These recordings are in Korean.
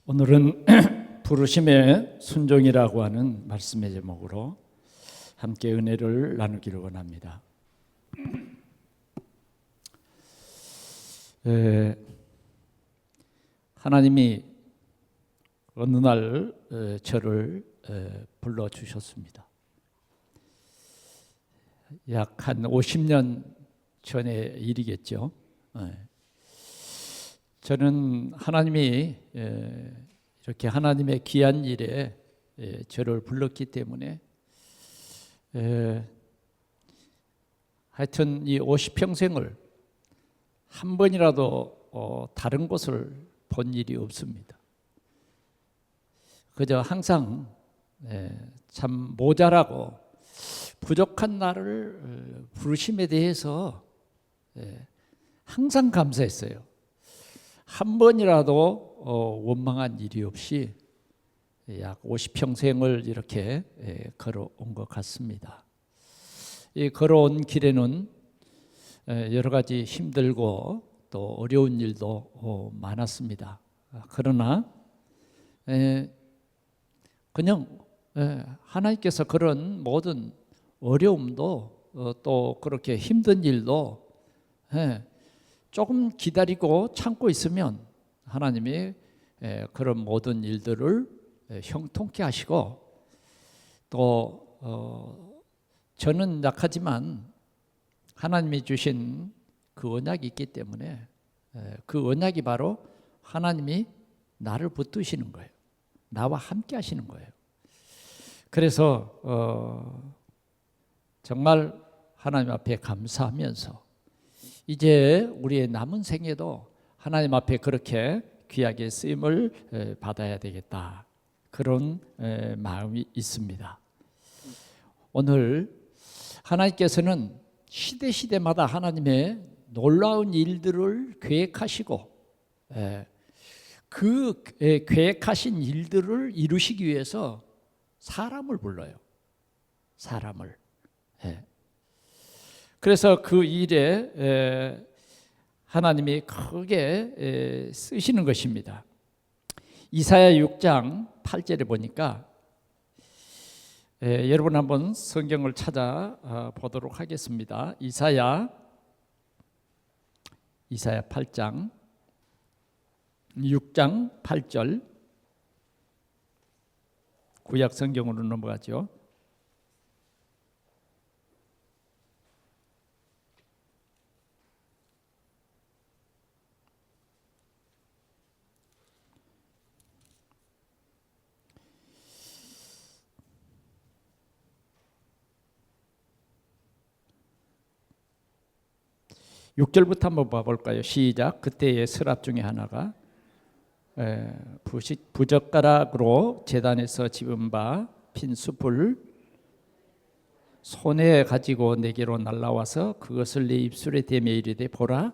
오늘은 부르심의 순종이라고 하는 말씀의 제목으로 함께 은혜를 나누기를 원합니다. 하나님이 어느 날 저를 불러주셨습니다. 약 한 50년 전의 일이겠죠. 저는 하나님이 이렇게 하나님의 귀한 일에 저를 불렀기 때문에 하여튼 이 50평생을 한 번이라도 다른 곳을 본 일이 없습니다. 그저 항상 참 모자라고 부족한 나를 부르심에 대해서 항상 감사했어요. 한 번이라도 원망한 일이 없이 약 50평생을 이렇게 걸어온 것 같습니다. 이 걸어온 길에는 여러 가지 힘들고 또 어려운 일도 많았습니다. 그러나 그냥 하나님께서 그런 모든 어려움도 또 그렇게 힘든 일도 조금 기다리고 참고 있으면 하나님이 그런 모든 일들을 형통케 하시고 또 저는 약하지만 하나님이 주신 그 언약이 있기 때문에 그 언약이 바로 하나님이 나를 붙드시는 거예요. 나와 함께 하시는 거예요. 그래서 정말 하나님 앞에 감사하면서 이제 우리의 남은 생에도 하나님 앞에 그렇게 귀하게 쓰임을 받아야 되겠다. 그런 마음이 있습니다. 오늘 하나님께서는 시대마다 하나님의 놀라운 일들을 계획하시고 그 계획하신 일들을 이루시기 위해서 사람을 불러요. 사람을. 그래서 그 일에 하나님이 크게 쓰시는 것입니다. 이사야 6장 8절에 보니까 여러분 한번 성경을 찾아 보도록 하겠습니다. 이사야 8장 6장 8절 구약 성경으로 넘어가죠. (6절부터) 한번 봐볼까요? 시작. 그때의 서랍 중에 하나가 부젓가락으로 제단에서 집은 바 핀 숯불 손에 가지고 내게로 날라와서 그것을 내 입술에 대며 이르되 보라,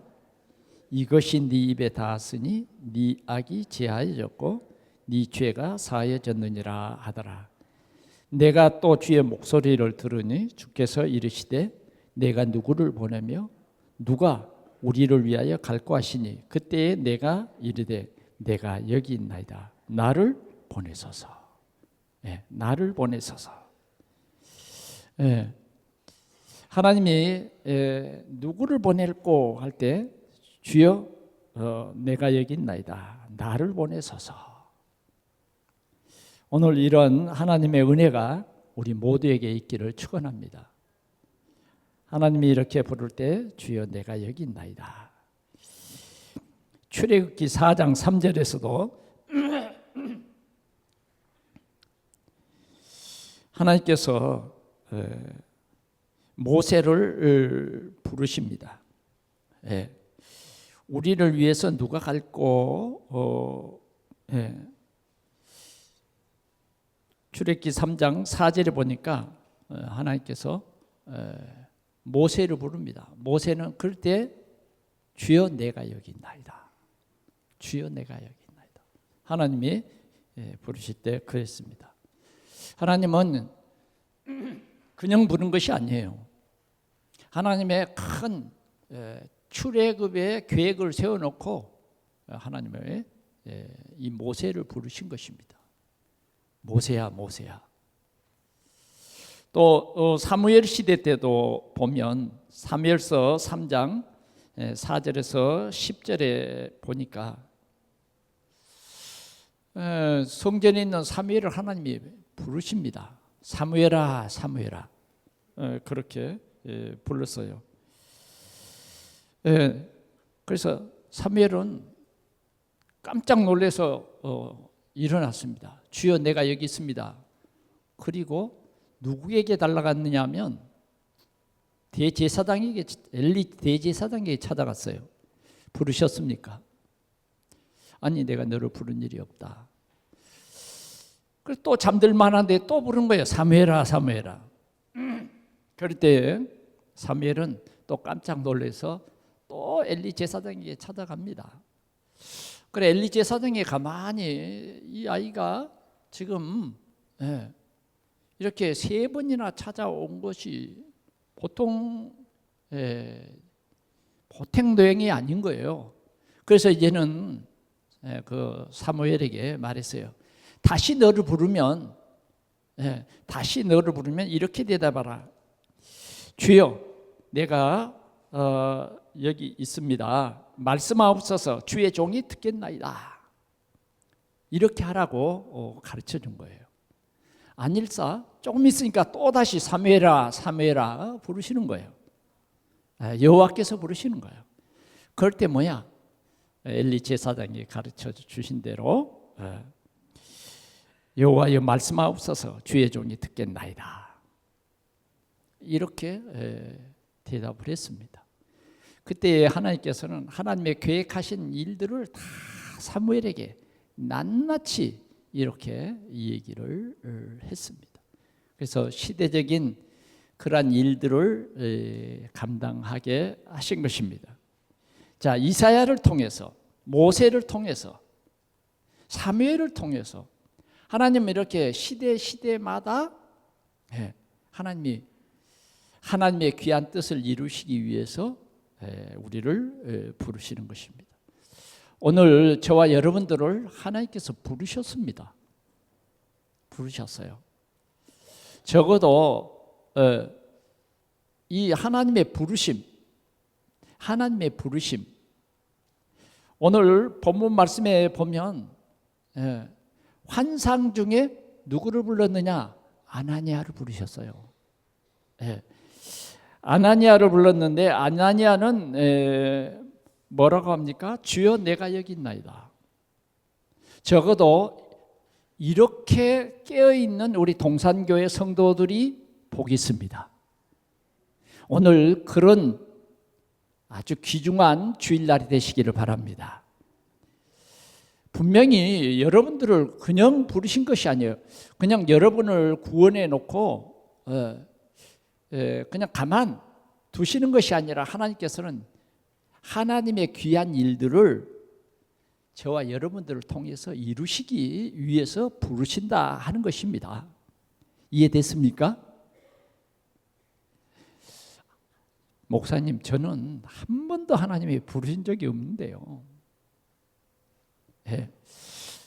이것이 네 입에 닿았으니 네 악이 제하여졌고 네 죄가 사하여졌느니라 하더라. 내가 또 주의 목소리를 들으니 주께서 이르시되 내가 누구를 보내며 누가 우리를 위하여 갈고 하시니 그때에 내가 이르되 내가 여기 있나이다. 나를 보내소서. 나를 보내소서. 하나님이 누구를 보낼고 할 때 주여 내가 여기 있나이다. 나를 보내소서. 오늘 이런 하나님의 은혜가 우리 모두에게 있기를 축원합니다. 하나님이 이렇게 부를 때 주여 내가 여기 있나이다. 출애굽기 4장 3절에서도 하나님께서 모세를 부르십니다. 우리를 위해서 누가 갈고 출애굽기 3장 4절에 보니까 하나님께서 모세를 부릅니다. 모세는 그럴 때 주여 내가 여기 있나이다. 주여 내가 여기 있나이다. 하나님이 부르실 때 그랬습니다. 하나님은 그냥 부른 것이 아니에요. 하나님의 큰 출애굽의 계획을 세워놓고 하나님의 이 모세를 부르신 것입니다. 모세야, 모세야. 또 사무엘 시대 때도 보면 사무엘서 3장 4절에서 10절에 보니까 성전에 있는 사무엘을 하나님이 부르십니다. 사무엘아, 사무엘아. 그렇게 불렀어요. 그래서 사무엘은 깜짝 놀라서 일어났습니다. 주여, 내가 여기 있습니다. 그리고 누구에게 달려갔느냐 하면 대제사장에게, 엘리 대제사장에게 찾아갔어요. 부르셨습니까? 아니, 내가 너를 부른 일이 없다. 그래서 또 잠들 만한데 또 부른 거예요. 사무엘아, 사무엘아. 그럴 때 사무엘은 또 깜짝 놀라서 또 엘리 제사장에게 찾아갑니다. 그래, 엘리 제사장이 가만히 이 아이가 지금 이렇게 3번이나 찾아온 것이 보통 보통도행이 아닌 거예요. 그래서 이제는 그 사무엘에게 말했어요. 다시 너를 부르면 이렇게 대답하라. 주여, 내가 여기 있습니다. 말씀하옵소서. 주의 종이 듣겠나이다. 이렇게 하라고 가르쳐 준 거예요. 아닐사 조금 있으니까 또다시 사무엘아, 사무엘아 부르시는 거예요. 여호와께서 부르시는 거예요. 그럴 때 뭐야? 엘리 제사장이 가르쳐 주신 대로 여호와여 말씀하옵소서. 주의 종이 듣겠나이다. 이렇게 대답을 했습니다. 그때 하나님께서는 하나님의 계획하신 일들을 다 사무엘에게 낱낱이 이렇게 이 얘기를 했습니다. 그래서 시대적인 그러한 일들을 감당하게 하신 것입니다. 자, 이사야를 통해서, 모세를 통해서, 사무엘을 통해서 하나님은 이렇게 시대마다 하나님의 귀한 뜻을 이루시기 위해서 우리를 부르시는 것입니다. 오늘 저와 여러분들을 하나님께서 부르셨습니다. 부르셨어요. 적어도 이 하나님의 부르심, 오늘 본문 말씀에 보면 환상 중에 누구를 불렀느냐? 아나니아를 부르셨어요. 아나니아를 불렀는데 아나니아는 뭐라고 합니까? 주여, 내가 여기 있나이다. 적어도 이렇게 깨어있는 우리 동산교회 성도들이 복이 있습니다. 오늘 그런 아주 귀중한 주일날이 되시기를 바랍니다. 분명히 여러분들을 그냥 부르신 것이 아니에요. 그냥 여러분을 구원해 놓고 그냥 가만 두시는 것이 아니라 하나님께서는 하나님의 귀한 일들을 저와 여러분들을 통해서 이루시기 위해서 부르신다 하는 것입니다. 이해됐습니까? 목사님, 저는 한 번도 하나님이 부르신 적이 없는데요.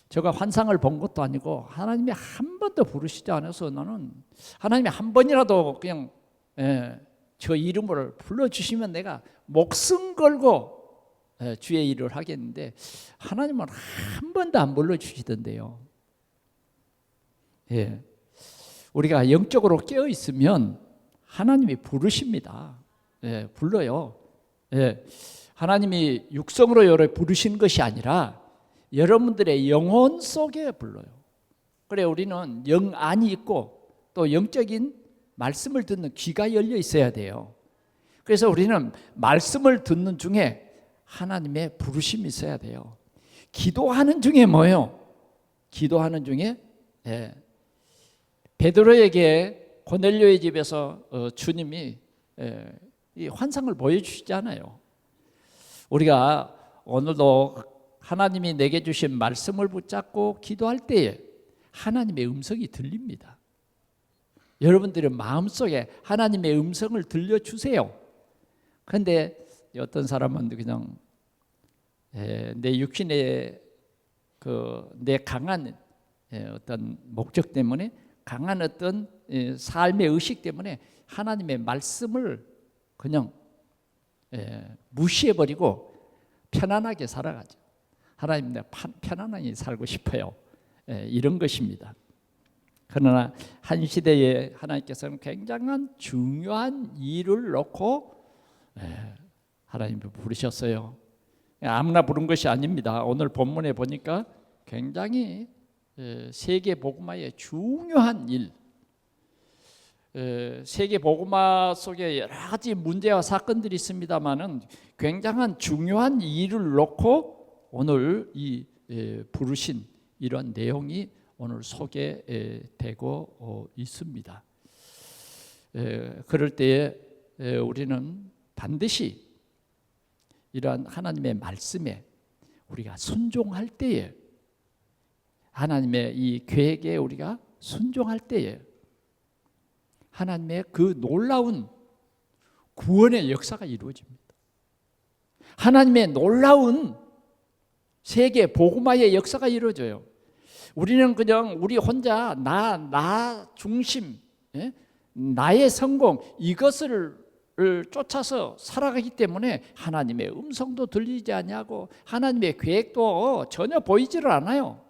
제가 환상을 본 것도 아니고 하나님이 한 번도 부르시지 않아서 나는 하나님이 한 번이라도 그냥 저 이름을 불러주시면 내가 목숨 걸고 주의 일을 하겠는데 하나님은 한 번도 안 불러주시던데요. 우리가 영적으로 깨어있으면 하나님이 부르십니다. 불러요. 하나님이 육성으로 여러분을 부르시는 것이 아니라 여러분들의 영혼 속에 불러요. 그래, 우리는 영안이 있고 또 영적인 말씀을 듣는 귀가 열려 있어야 돼요. 그래서 우리는 말씀을 듣는 중에 하나님의 부르심이 있어야 돼요. 기도하는 중에 뭐예요? 기도하는 중에 베드로에게 고넬료의 집에서 주님이 이 환상을 보여주시잖아요. 우리가 오늘도 하나님이 내게 주신 말씀을 붙잡고 기도할 때에 하나님의 음성이 들립니다. 여러분들의 마음속에 하나님의 음성을 들려주세요. 그런데 어떤 사람은 그냥 내 육신의 내 강한 어떤 목적 때문에, 강한 어떤 삶의 의식 때문에 하나님의 말씀을 그냥 무시해버리고 편안하게 살아가죠. 하나님, 내가 편안하게 살고 싶어요. 이런 것입니다. 그러나 한 시대에 하나님께서는 굉장한 중요한 일을 놓고 하나님을 부르셨어요. 아무나 부른 것이 아닙니다. 오늘 본문에 보니까 굉장히 세계 복음화의 중요한 일, 세계 복음화 속에 여러 가지 문제와 사건들이 있습니다만은 굉장한 중요한 일을 놓고 오늘 이 부르신 이런 내용이 오늘 소개되고 있습니다. 그럴 때에 우리는 반드시 이러한 하나님의 말씀에 우리가 순종할 때에, 하나님의 이 계획에 우리가 순종할 때에 하나님의 그 놀라운 구원의 역사가 이루어집니다. 하나님의 놀라운 세계 복음화의 역사가 이루어져요. 우리는 그냥 우리 혼자 나 중심, 나의 성공, 이것을 쫓아서 살아가기 때문에 하나님의 음성도 들리지 않냐고, 하나님의 계획도 전혀 보이지를 않아요.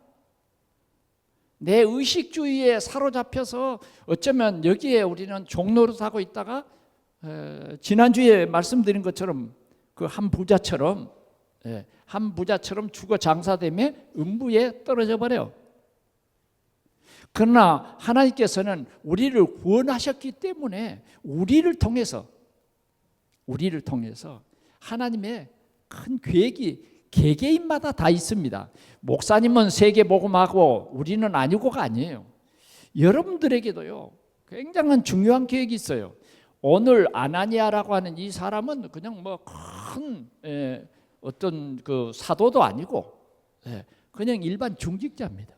내 의식주의에 사로잡혀서 어쩌면 여기에 우리는 종노릇하고 있다가 지난주에 말씀드린 것처럼 그 한 부자처럼 죽어 장사되며 음부에 떨어져 버려요. 그러나 하나님께서는 우리를 구원하셨기 때문에 우리를 통해서 하나님의 큰 계획이 개개인마다 다 있습니다. 목사님은 세계 복음하고 우리는 아니고가 아니에요. 여러분들에게도요 굉장한 중요한 계획이 있어요. 오늘 아나니아라고 하는 이 사람은 그냥 뭐 큰 어떤 그 사도도 아니고 그냥 일반 중직자입니다.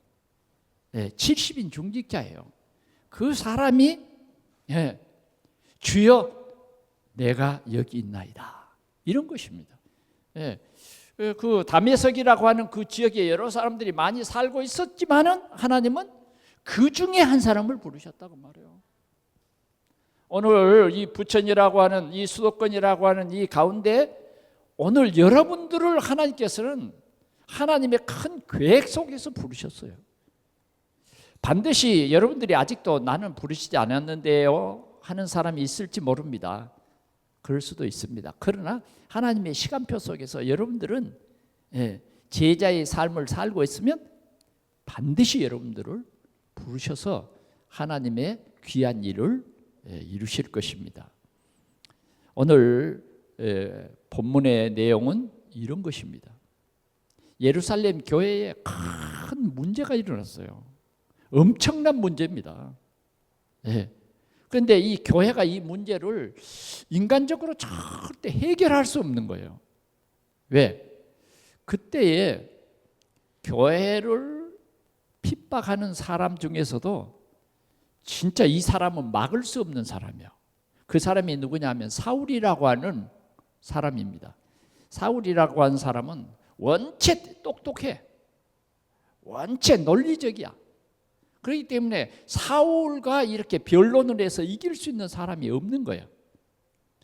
70인 중직자예요. 그 사람이 주여 내가 여기 있나이다 이런 것입니다. 그 다메섹이라고 하는 그 지역에 여러 사람들이 많이 살고 있었지만은 하나님은 그 중에 한 사람을 부르셨다고 말해요. 오늘 이 부천이라고 하는 이 수도권이라고 하는 이 가운데 오늘 여러분들을 하나님께서는 하나님의 큰 계획 속에서 부르셨어요. 반드시 여러분들이 아직도 나는 부르시지 않았는데요 하는 사람이 있을지 모릅니다. 그럴 수도 있습니다. 그러나 하나님의 시간표 속에서 여러분들은 제자의 삶을 살고 있으면 반드시 여러분들을 부르셔서 하나님의 귀한 일을 이루실 것입니다. 오늘 본문의 내용은 이런 것입니다. 예루살렘 교회에 큰 문제가 일어났어요. 엄청난 문제입니다. 그런데 이 교회가 이 문제를 인간적으로 절대 해결할 수 없는 거예요. 왜? 그때에 교회를 핍박하는 사람 중에서도 진짜 이 사람은 막을 수 없는 사람이에요. 그 사람이 누구냐면 사울이라고 하는 사람입니다. 사울이라고 하는 사람은 원체 똑똑해. 원체 논리적이야. 그렇기 때문에 사울과 이렇게 변론을 해서 이길 수 있는 사람이 없는 거예요.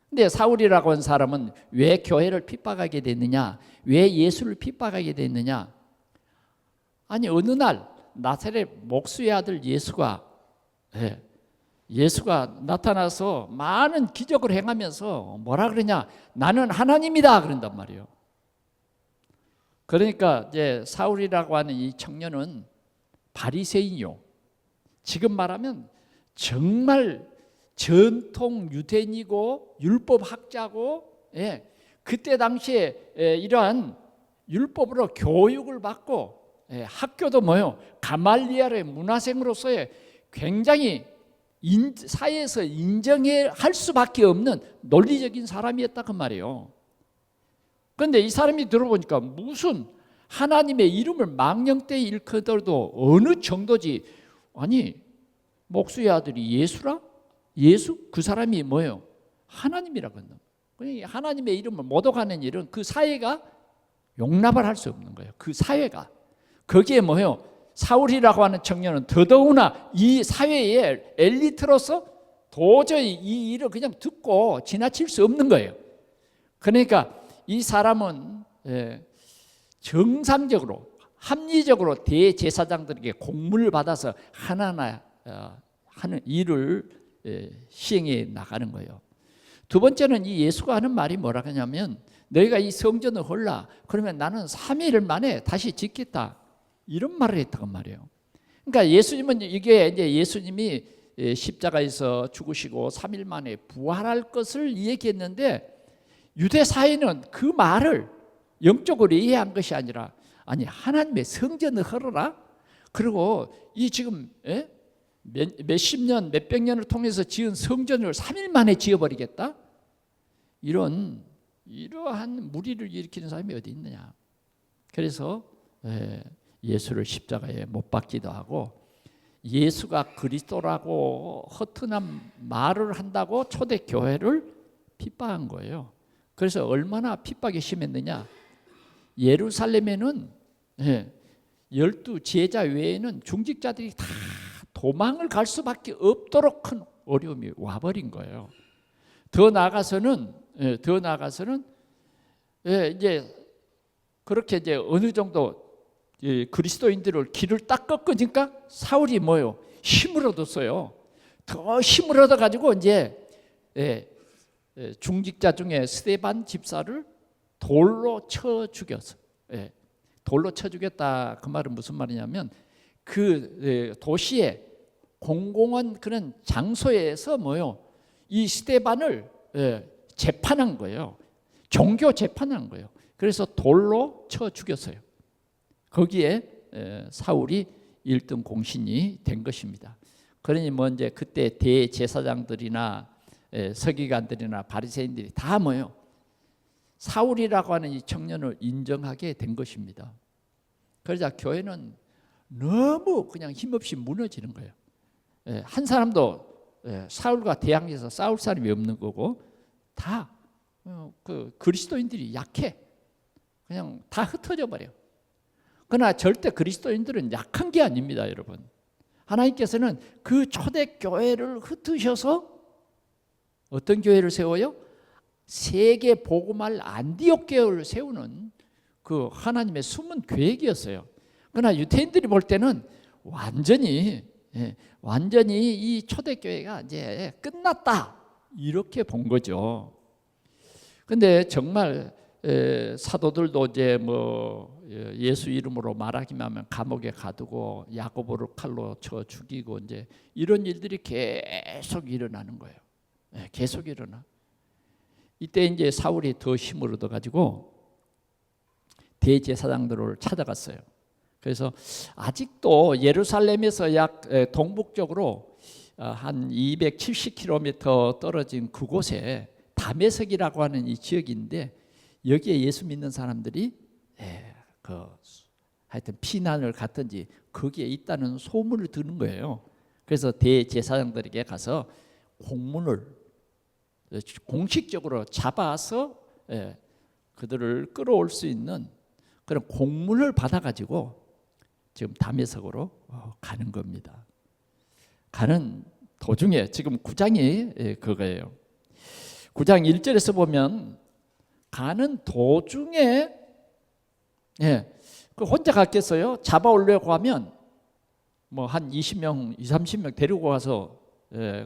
근데 사울이라고 하는 사람은 왜 교회를 핍박하게 됐느냐? 왜 예수를 핍박하게 됐느냐? 아니 어느 날 나사렛 목수의 아들 예수가 나타나서 많은 기적을 행하면서 뭐라 그러냐? 나는 하나님이다 그런단 말이에요. 그러니까 이제 사울이라고 하는 이 청년은 바리새인이요. 지금 말하면 정말 전통 유대인이고 율법 학자고, 그때 당시에 이러한 율법으로 교육을 받고 학교도 뭐요? 가말리엘의 문화생으로서의 굉장히 사회에서 인정할 수밖에 없는 논리적인 사람이었다 그 말이에요. 그런데 이 사람이 들어보니까 무슨 하나님의 이름을 망령되이 일컫어도 어느 정도지. 아니 목수의 아들이 예수라? 예수? 그 사람이 뭐예요? 하나님이라고 한다. 하나님의 이름을 모독하는 일은 그 사회가 용납을 할 수 없는 거예요. 그 사회가. 거기에 뭐예요? 사울이라고 하는 청년은 더더구나 이 사회의 엘리트로서 도저히 이 일을 그냥 듣고 지나칠 수 없는 거예요. 그러니까 이 사람은 정상적으로 합리적으로 대제사장들에게 공문을 받아서 하나하나 하는 일을 시행해 나가는 거예요. 두 번째는 이 예수가 하는 말이 뭐라 하냐면 너희가 이 성전을 헐라 그러면 나는 3일 만에 다시 짓겠다 이런 말을 했다고 말이에요. 그러니까 예수님은 이게 이제 예수님이 십자가에서 죽으시고 3일 만에 부활할 것을 얘기했는데 유대 사회는 그 말을 영적으로 이해한 것이 아니라 아니 하나님의 성전을 헐어라 그리고 이 지금 몇십 년 몇백 년을 통해서 지은 성전을 3일 만에 지어버리겠다 이러한 무리를 일으키는 사람이 어디 있느냐. 그래서 예수를 십자가에 못 박기도 하고 예수가 그리스도라고 허튼한 말을 한다고 초대교회를 핍박한 거예요. 그래서 얼마나 핍박이 심했느냐. 예루살렘에는 12 제자 외에는 중직자들이 다 도망을 갈 수밖에 없도록 큰 어려움이 와버린 거예요. 더 나아가서는 이제 그렇게 이제 어느 정도 그리스도인들을 길을 딱 꺾으니까 사울이 뭐요? 힘을 얻었어요. 더 힘을 얻어 가지고 이제 중직자 중에 스데반 집사를 돌로 쳐 죽였어. 돌로 쳐 죽였다. 그 말은 무슨 말이냐면 그 도시의 공공한 그런 장소에서 뭐요? 이 스데반을 재판한 거예요. 종교 재판한 거예요. 그래서 돌로 쳐 죽였어요. 거기에 사울이 1등 공신이 된 것입니다. 그러니 뭐 이제 그때 대제사장들이나 서기관들이나 바리새인들이 다 뭐요? 사울이라고 하는 이 청년을 인정하게 된 것입니다. 그러자 교회는 너무 그냥 힘없이 무너지는 거예요. 한 사람도 사울과 대항해서 싸울 사람이 없는 거고 다 그 그리스도인들이 약해. 그냥 다 흩어져 버려. 그러나 절대 그리스도인들은 약한 게 아닙니다, 여러분. 하나님께서는 그 초대교회를 흩으셔서 어떤 교회를 세워요? 세계 복음할 안디옥 교회를 세우는 그 하나님의 숨은 계획이었어요. 그러나 유대인들이 볼 때는 완전히 이 초대교회가 이제 끝났다 이렇게 본 거죠. 근데 정말 사도들도 이제 뭐 예수 이름으로 말하기만 하면 감옥에 가두고 야고보를 칼로 쳐 죽이고 이제 이런 일들이 계속 일어나는 거예요. 계속 일어나. 이때 이제 사울이 더 힘을 얻어 가지고 대제사장들을 찾아갔어요. 그래서 아직도 예루살렘에서 약 동북쪽으로 한 270km 떨어진 그곳에 다메섹이라고 하는 이 지역인데 여기에 예수 믿는 사람들이 하여튼 피난을 갔든지 거기에 있다는 소문을 듣는 거예요. 그래서 대제사장들에게 가서 공문을 공식적으로 잡아서 그들을 끌어올 수 있는 그런 공문을 받아가지고 지금 다메섹으로 가는 겁니다. 가는 도중에 지금 9장이 그거예요. 9장 1절에서 보면 가는 도중에 그 혼자 갔겠어요? 잡아오려고 하면 뭐 한 20명, 30명 데리고 가서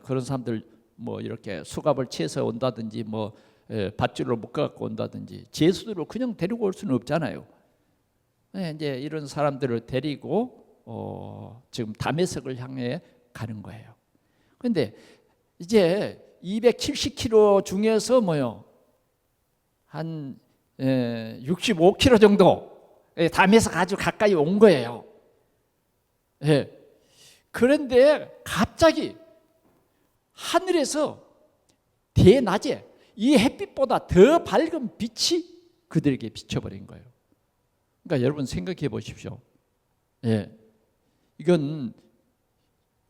그런 사람들 뭐 이렇게 수갑을 채서 온다든지 뭐 밧줄로 묶어갖고 온다든지 제수들을 그냥 데리고 올 수는 없잖아요. 이제 이런 사람들을 데리고 지금 다메섹을 향해 가는 거예요. 그런데 이제 270km 중에서 뭐요? 한 65km 정도 다메섹 아주 가까이 온 거예요. 그런데 갑자기 하늘에서 대낮에 이 햇빛보다 더 밝은 빛이 그들에게 비춰버린 거예요. 그러니까 여러분 생각해 보십시오. 이건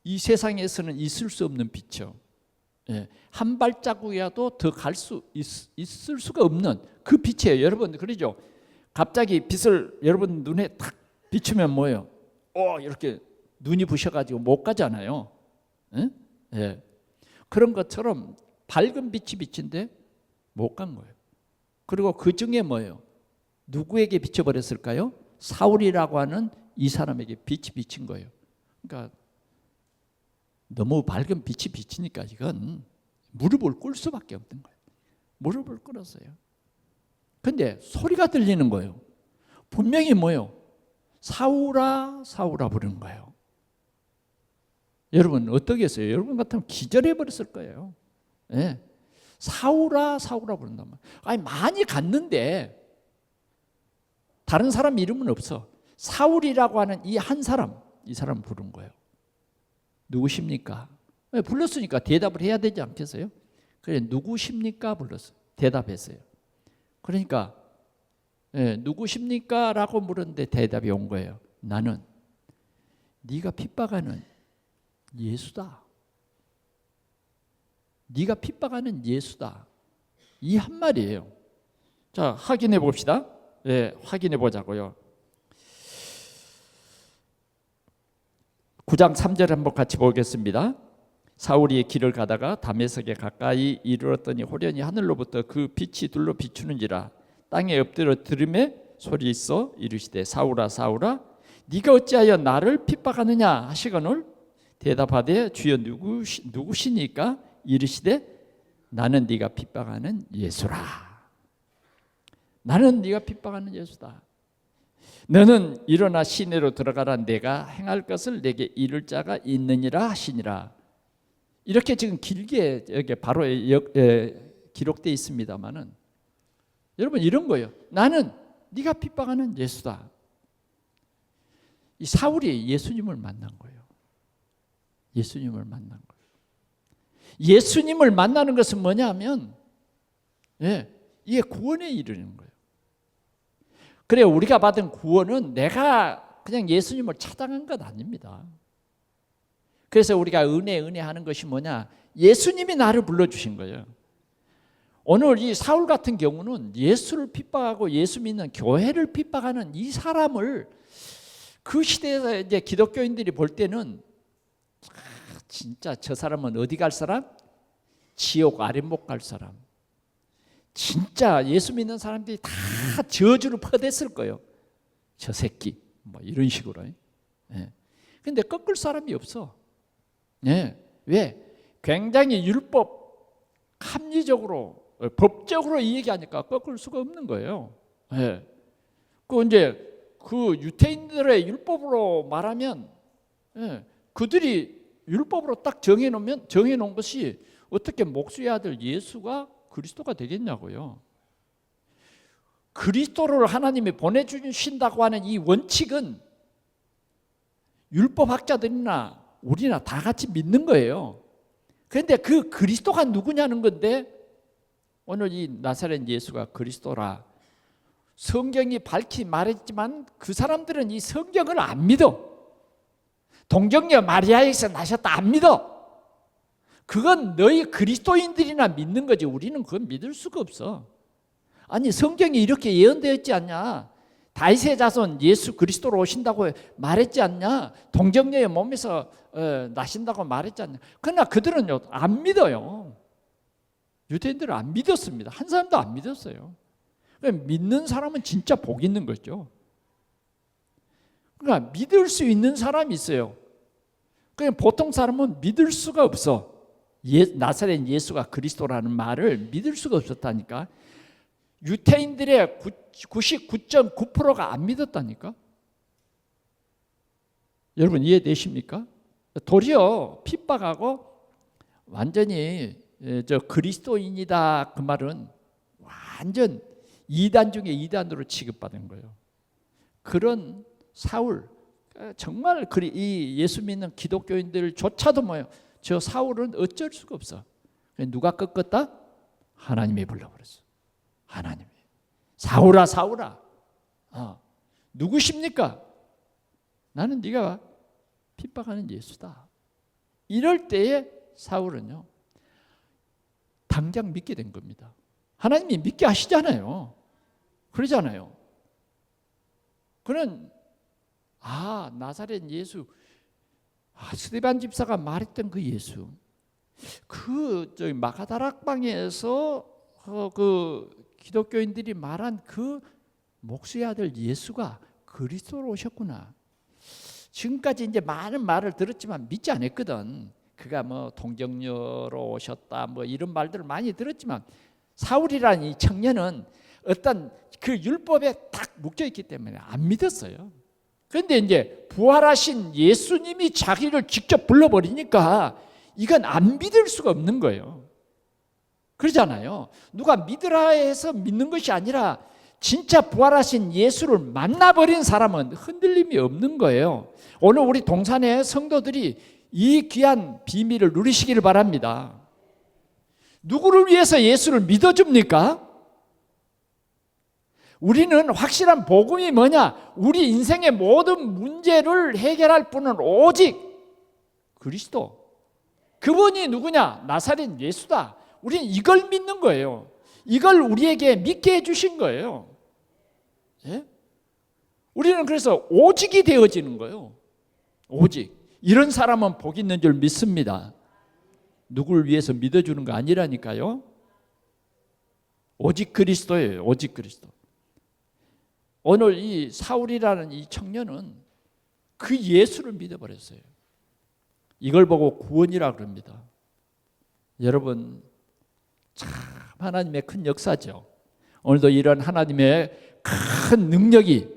이 세상에서는 있을 수 없는 빛이요. 한 발자국이라도 더 갈 수 있을 수가 없는 그 빛이에요. 여러분 그러죠? 갑자기 빛을 여러분 눈에 탁 비추면 뭐예요? 이렇게 눈이 부셔가지고 못 가잖아요. 예? 예. 그런 것처럼 밝은 빛이 비친데 못 간 거예요. 그리고 그 중에 뭐예요? 누구에게 비춰버렸을까요? 사울이라고 하는 이 사람에게 빛이 비친 거예요. 그러니까 너무 밝은 빛이 비치니까 이건 무릎을 꿇을 수밖에 없는 거예요. 무릎을 꿇었어요. 근데 소리가 들리는 거예요. 분명히 뭐예요? 사울아 사울아 부르는 거예요. 여러분 어떻게 했어요? 여러분 같으면 기절해 버렸을 거예요. 예. 사울아 사울아 부른단 말이에요. 아니 많이 갔는데 다른 사람 이름은 없어. 사울이라고 하는 이 한 사람, 이 사람 부른 거예요. 누구십니까? 불렀으니까 대답을 해야 되지 않겠어요? 그래 누구십니까? 불렀어. 대답했어요. 그러니까 누구십니까? 라고 물었는데 대답이 온 거예요. 나는 네가 핍박하는 예수다. 네가 핍박하는 예수다. 이 한 말이에요. 자, 확인해 봅시다. 확인해 보자고요. 9장 3절 한번 같이 보겠습니다. 사울이 길을 가다가 다메섹에 가까이 이르렀더니 호련히 하늘로부터 그 빛이 둘로 비추는지라. 땅에 엎드려 들음에 소리 있어 이르시되 사울아 사울아 네가 어찌하여 나를 핍박하느냐 하시거늘 대답하되 주여 누구시니까 이르시되 나는 네가 핍박하는 예수라. 나는 네가 핍박하는 예수다. 너는 일어나 시내로 들어가라. 내가 행할 것을 내게 이를 자가 있느니라 하시니라. 이렇게 지금 길게 여기 바로 기록되어 있습니다만은 여러분 이런 거예요. 나는 네가 핍박하는 예수다. 이 사울이 예수님을 만난 거예요. 예수님을 만난 거예요. 예수님을 만나는 것은 뭐냐면 이게 구원에 이르는 거예요. 그래 우리가 받은 구원은 내가 그냥 예수님을 찾아간 것 아닙니다. 그래서 우리가 은혜 하는 것이 뭐냐? 예수님이 나를 불러주신 거예요. 오늘 이 사울 같은 경우는 예수를 핍박하고 예수 믿는 교회를 핍박하는 이 사람을 그 시대에서 이제 기독교인들이 볼 때는 진짜 저 사람은 어디 갈 사람? 지옥 아랫목 갈 사람. 진짜 예수 믿는 사람들이 다 저주를 퍼댔을 거예요. 저 새끼 뭐 이런 식으로. 근데 꺾을 사람이 없어. 왜? 굉장히 율법 합리적으로 법적으로 이 얘기하니까 꺾을 수가 없는 거예요. 그 이제 그 유태인들의 율법으로 말하면 그들이 율법으로 딱 정해놓은 것이 어떻게 목수의 아들 예수가 그리스도가 되겠냐고요. 그리스도를 하나님이 보내주신다고 하는 이 원칙은 율법학자들이나 우리나 다 같이 믿는 거예요. 그런데 그 그리스도가 누구냐는 건데 오늘 이 나사렛 예수가 그리스도라 성경이 밝히 말했지만 그 사람들은 이 성경을 안 믿어. 동정녀 마리아에서 나셨다 안 믿어. 그건 너희 그리스도인들이나 믿는 거지 우리는 그건 믿을 수가 없어. 아니 성경이 이렇게 예언되었지 않냐. 다윗의 자손 예수 그리스도로 오신다고 말했지 않냐. 동정녀의 몸에서 나신다고 말했지 않냐. 그러나 그들은요 안 믿어요. 유대인들은 안 믿었습니다. 한 사람도 안 믿었어요. 믿는 사람은 진짜 복 있는 거죠. 그러니까 믿을 수 있는 사람이 있어요. 그냥 보통 사람은 믿을 수가 없어. 나사렛 예수가 그리스도라는 말을 믿을 수가 없었다니까. 유태인들의 99.9%가 안 믿었다니까. 여러분 이해되십니까? 도리어 핍박하고 완전히 저 그리스도인이다 그 말은 완전 이단 중에 이단으로 취급받은 거예요. 그런 사울 정말 이 예수 믿는 기독교인들조차도 뭐예요? 저 사울은 어쩔 수가 없어. 누가 꺾었다? 하나님이 불러버렸어. 하나님이. 사울아 사울아 누구십니까? 나는 네가 핍박하는 예수다. 이럴 때에 사울은요 당장 믿게 된 겁니다. 하나님이 믿게 하시잖아요. 그러잖아요. 그는 나사렛 예수, 스데반 집사가 말했던 그 예수, 저기 마가다락방에서 그 기독교인들이 말한 그 목수의 아들 예수가 그리스도로 오셨구나. 지금까지 이제 많은 말을 들었지만 믿지 않았거든. 그가 뭐 동정녀로 오셨다 뭐 이런 말들을 많이 들었지만 사울이라는 이 청년은 어떤 그 율법에 딱 묶여 있기 때문에 안 믿었어요. 그런데 이제 부활하신 예수님이 자기를 직접 불러버리니까 이건 안 믿을 수가 없는 거예요. 그러잖아요. 누가 믿으라 해서 믿는 것이 아니라 진짜 부활하신 예수를 만나버린 사람은 흔들림이 없는 거예요. 오늘 우리 동산의 성도들이 이 귀한 비밀을 누리시기를 바랍니다. 누구를 위해서 예수를 믿어줍니까? 우리는 확실한 복음이 뭐냐? 우리 인생의 모든 문제를 해결할 분은 오직 그리스도. 그분이 누구냐? 나사렛 예수다. 우리는 이걸 믿는 거예요. 이걸 우리에게 믿게 해주신 거예요. 예? 우리는 그래서 오직이 되어지는 거예요. 오직. 이런 사람은 복 있는 줄 믿습니다. 누구를 위해서 믿어주는 거 아니라니까요. 오직 그리스도예요. 오직 그리스도. 오늘 이 사울이라는 이 청년은 그 예수를 믿어버렸어요. 이걸 보고 구원이라 그럽니다. 여러분, 참 하나님의 큰 역사죠. 오늘도 이런 하나님의 큰 능력이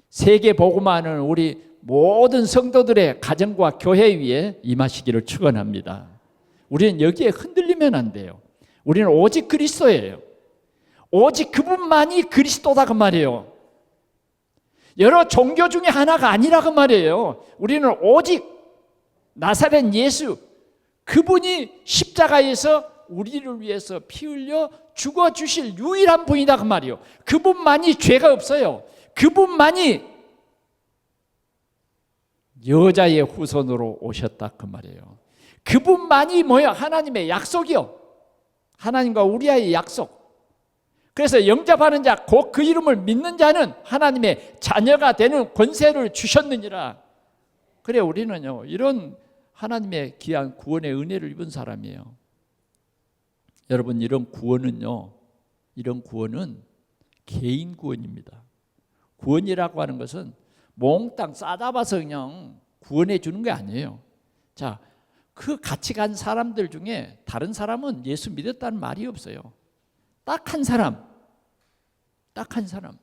세계 복음화하는 우리 모든 성도들의 가정과 교회 위에 임하시기를 축원합니다. 우리는 여기에 흔들리면 안 돼요. 우리는 오직 그리스도예요. 오직 그분만이 그리스도다 그 말이에요. 여러 종교 중에 하나가 아니라 그 말이에요. 우리는 오직 나사렛 예수, 그분이 십자가에서 우리를 위해서 피 흘려 죽어주실 유일한 분이다 그 말이에요. 그분만이 죄가 없어요. 그분만이 여자의 후손으로 오셨다 그 말이에요. 그분만이 뭐야? 하나님의 약속이요. 하나님과 우리와의 약속. 그래서 영접하는 자, 곧 그 이름을 믿는 자는 하나님의 자녀가 되는 권세를 주셨느니라. 그래, 우리는요 이런 하나님의 귀한 구원의 은혜를 입은 사람이에요. 여러분, 이런 구원은요, 이런 구원은 개인 구원입니다. 구원이라고 하는 것은 몽땅 싸잡아서 그냥 구원해 주는 게 아니에요. 자, 그 같이 간 사람들 중에 다른 사람은 예수 믿었다는 말이 없어요. 딱 한 사람, 딱 한 사람.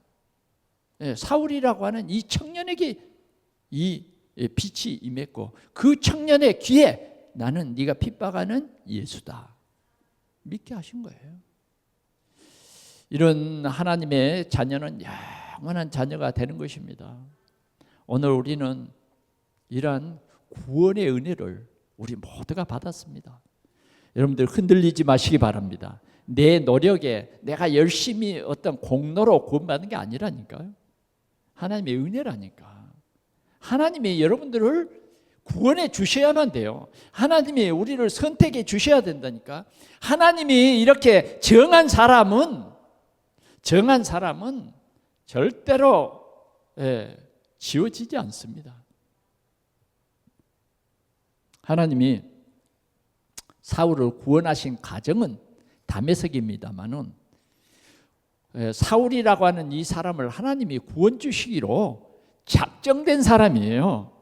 사울이라고 하는 이 청년에게 이 빛이 임했고 그 청년의 귀에 나는 네가 핍박하는 예수다 믿게 하신 거예요. 이런 하나님의 자녀는 영원한 자녀가 되는 것입니다. 오늘 우리는 이러한 구원의 은혜를 우리 모두가 받았습니다. 여러분들 흔들리지 마시기 바랍니다. 내 노력에 내가 열심히 어떤 공로로 구원받는 게 아니라니까요. 하나님의 은혜라니까. 하나님이 여러분들을 구원해 주셔야만 돼요. 하나님이 우리를 선택해 주셔야 된다니까. 하나님이 이렇게 정한 사람은 절대로 지워지지 않습니다. 하나님이 사울을 구원하신 가정은 다메섹입니다만은 사울이라고 하는 이 사람을 하나님이 구원 주시기로 작정된 사람이에요.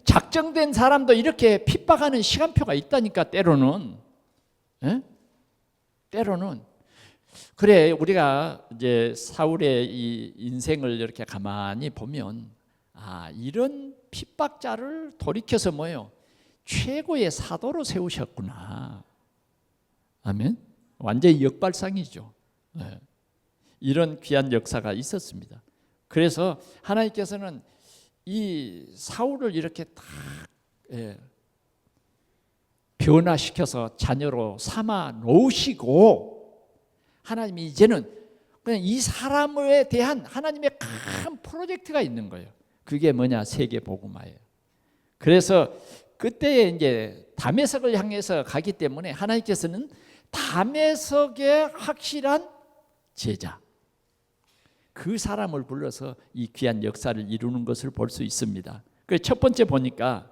작정된 사람도 이렇게 핍박하는 시간표가 있다니까. 때로는 그래, 우리가 이제 사울의 이 인생을 이렇게 가만히 보면 이런 핍박자를 돌이켜서 뭐예요? 최고의 사도로 세우셨구나. 아멘. 완전히 역발상이죠. 이런 귀한 역사가 있었습니다. 그래서 하나님께서는 이 사울을 이렇게 딱 변화시켜서 자녀로 삼아 놓으시고 하나님이 이제는 그냥 이 사람에 대한 하나님의 큰 프로젝트가 있는 거예요. 그게 뭐냐? 세계 복음화예요. 그래서 그때 이제 다메섹을 향해서 가기 때문에 하나님께서는 다메섹의 확실한 제자, 그 사람을 불러서 이 귀한 역사를 이루는 것을 볼 수 있습니다. 그 첫 번째 보니까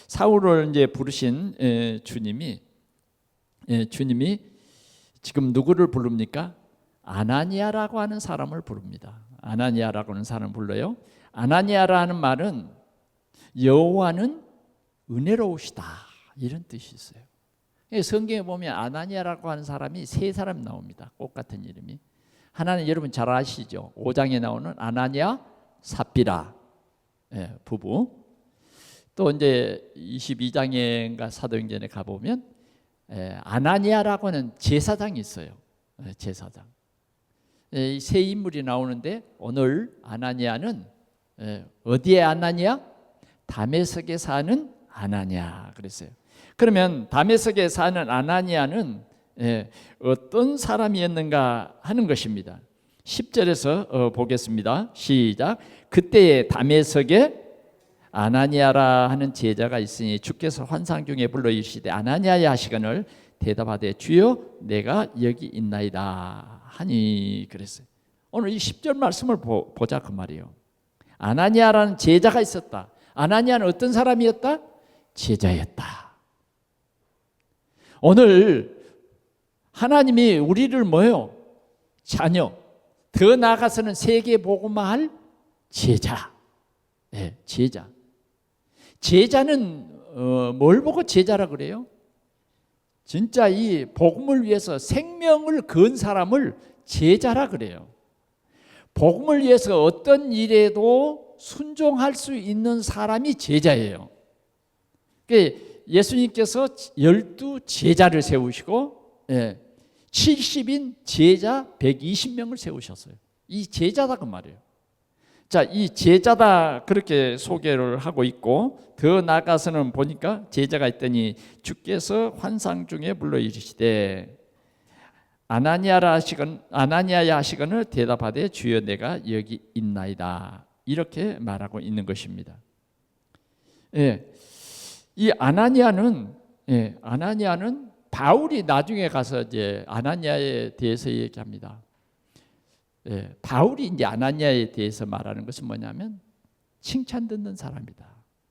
사울을 이제 부르신 주님이 지금 누구를 부릅니까? 아나니아라고 하는 사람을 부릅니다. 아나니아라고 하는 사람을 불러요. 아나니아라는 말은 여호와는 은혜로우시다 이런 뜻이 있어요. 성경에 보면 아나니아라고 하는 사람이 세 사람 나옵니다. 똑같은 이름이. 하나는 여러분 잘 아시죠? 5장에 나오는 아나니아 삽비라 부부. 또 이제 22장인가 사도행전에 가보면 아나니아라고 하는 제사장이 있어요. 제사장. 이 세 인물이 나오는데 오늘 아나니아는 어디에 아나니아? 다메섹에 사는 아나니아 그랬어요. 그러면 다메섹에 사는 아나니아는 어떤 사람이었는가 하는 것입니다. 10절에서 보겠습니다. 시작. 그때에 다메섹에 아나니아라 하는 제자가 있으니 주께서 환상 중에 불러 이르시되 아나니아야 하시거늘 대답하되 주여 내가 여기 있나이다 하니 그랬어요. 오늘 이 10절 말씀을 보자 그 말이에요. 아나니아라는 제자가 있었다. 아나니아는 어떤 사람이었다? 제자였다. 오늘 하나님이 우리를 뭐요? 자녀, 더 나아가서는 세계 복음화할 제자. 제자. 제자는 뭘 보고 제자라 그래요? 진짜 이 복음을 위해서 생명을 건 사람을 제자라 그래요. 복음을 위해서 어떤 일에도 순종할 수 있는 사람이 제자예요. 예수님께서 12 제자를 세우시고 70인 제자 120명을 세우셨어요. 이 제자다 그 말이에요. 자, 이 제자다 그렇게 소개를 하고 있고 더 나아가서는 보니까 제자가 있더니 주께서 환상 중에 불러 이르시되 아나니아야 하시거늘 대답하되 주여 내가 여기 있나이다 이렇게 말하고 있는 것입니다. 이 아나니아는 바울이 나중에 가서 이제 아나니아에 대해서 얘기합니다. 바울이 이제 아나니아에 대해서 말하는 것은 뭐냐면 칭찬 듣는 사람이다.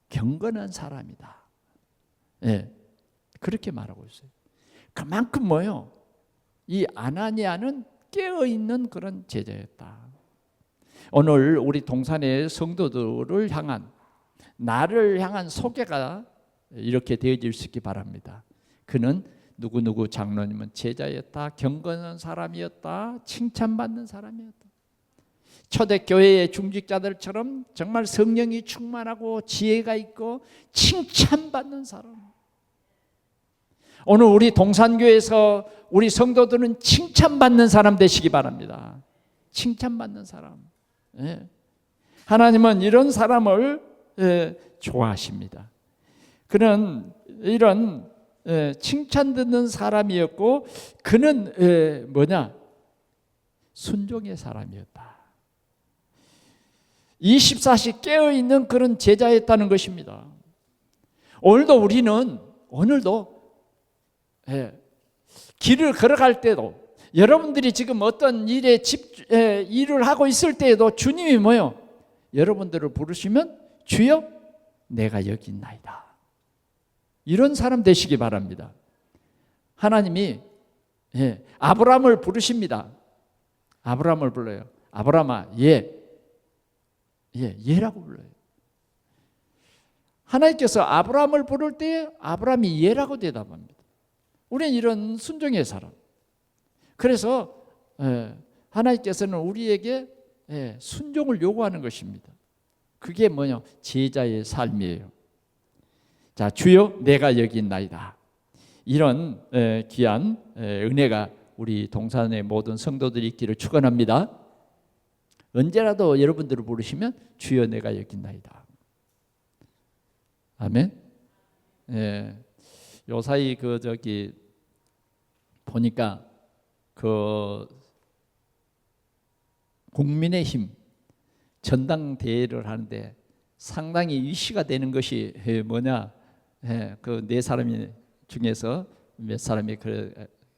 경건한 사람이다. 그렇게 말하고 있어요. 그만큼 뭐요? 이 아나니아는 깨어있는 그런 제자였다. 오늘 우리 동산의 성도들을 향한 나를 향한 소개가 이렇게 되어질 수 있기 바랍니다. 그는 누구누구 장로님은 제자였다. 경건한 사람이었다. 칭찬받는 사람이었다. 초대교회의 중직자들처럼 정말 성령이 충만하고 지혜가 있고 칭찬받는 사람. 오늘 우리 동산교회에서 우리 성도들은 칭찬받는 사람 되시기 바랍니다. 칭찬받는 사람. 하나님은 이런 사람을 좋아하십니다. 그는 이런 칭찬 듣는 사람이었고 그는 순종의 사람이었다. 24시 깨어있는 그런 제자였다는 것입니다. 오늘도 길을 걸어갈 때도 여러분들이 지금 어떤 일을 하고 있을 때에도 주님이 여러분들을 부르시면 주여 내가 여기 있나이다. 이런 사람 되시기 바랍니다. 하나님이 아브라함을 부르십니다. 아브라함을 불러요. 아브라함아, 예라고 불러요. 하나님께서 아브라함을 부를 때 아브라함이 예라고 대답합니다. 우리는 이런 순종의 사람. 그래서 하나님께서는 우리에게 순종을 요구하는 것입니다. 그게 제자의 삶이에요. 자, 주여 내가 여기 있나이다. 이런 귀한 은혜가 우리 동산의 모든 성도들이 있기를 축원합니다. 언제라도 여러분들을 부르시면 주여 내가 여기 있나이다. 아멘. 요사이 보니까 국민의힘 전당대회를 하는데 상당히 이슈가 되는 것이 뭐냐? 그 네 사람 중에서 몇 사람이